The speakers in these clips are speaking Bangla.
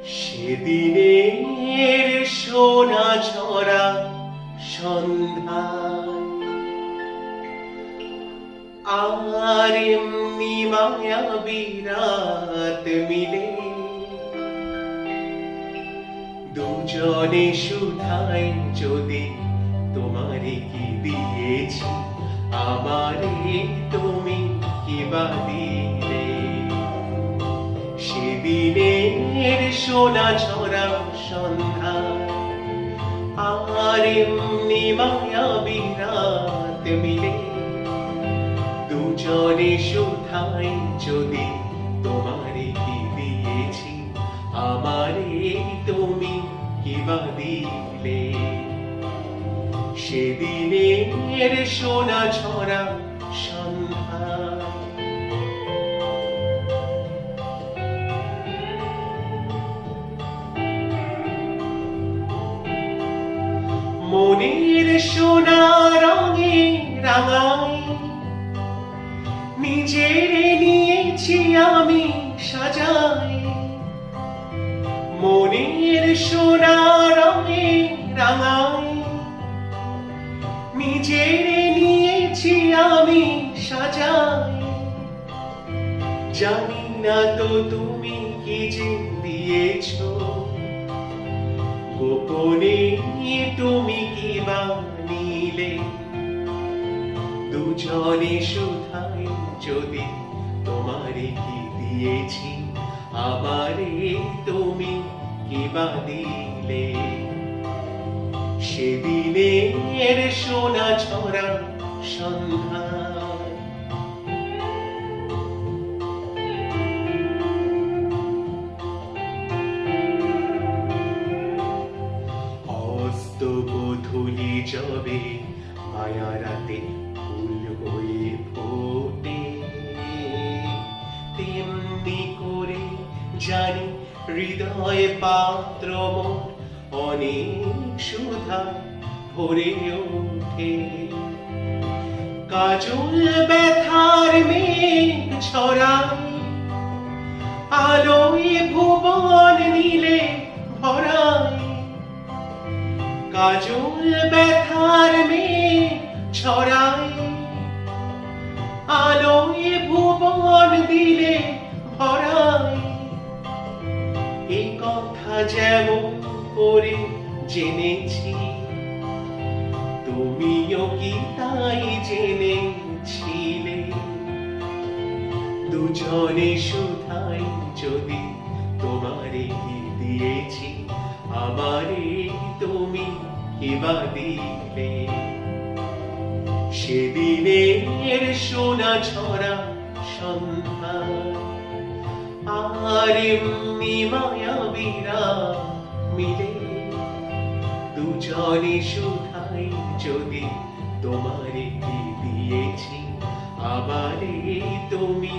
সেদিনের সোনা ঝরা সন্ধ্যায় আর এমনি মায়াবী রাত মিলে দুজনে শুধাই যদি তোমারে কি দিয়েছি আমারে তুমি কি বা দিলে সেদিনের সোনা ঝরা সন্ধ্যায় আর এমনি মায়াবী রাত মিলে দুজনে শুধাই যদি তোমারে কি দিয়েছি আমারে তুমি কি বা দিলে সেদিনের সোনা ঝরা সন্ধ্যায় মনের সোনা রঙে রাঙাই নিজের নিয়েছি আমি সাজাই মনের সোনা রঙে রাঙাই নিজের নিয়েছি আমি সাজাই জানি না তো তুমি কি যে দিয়েছো গোপনে তুমি কি বা নিলে দুজনে শুধাই যদি তোমারে কি দিয়েছি আমারে তুমি কি বা দিলে সেদিনের সোনা ঝরা সন্ধ্যায় অস্ত গোধূলি যবে মায়া রাতে ফুল হয়ে ফোটে তেমনি করে জানি হৃদয় পাত্র মোর অনেক সুধা ভরে ওঠে কাজল ব্যথার মেঘ ছড়ায় আলোয় ভুবন নীলে ভরায় কাজল ব্যথার মেঘ ছড়ায় আলোয় ভুবন দিলে ভরায় এই কথা যেমন করে জেনেছি তুমিও কি তাই জেনেছিলে দুজনে শুধাই যদি তোমারে কি দিয়েছি আমারে তুমি কি বা দিলে সেদিনের সোনা ঝরা সন্ধ্যায় আর এমনি মায়াবী রাত মিলে দুজনে শুধাই যদি তোমারে কি দিয়েছি আমারে তুমি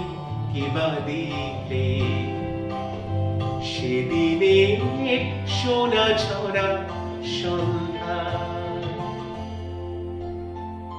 কি বা দিলে সেদিনের সোনা ঝরা সন্ধ্যা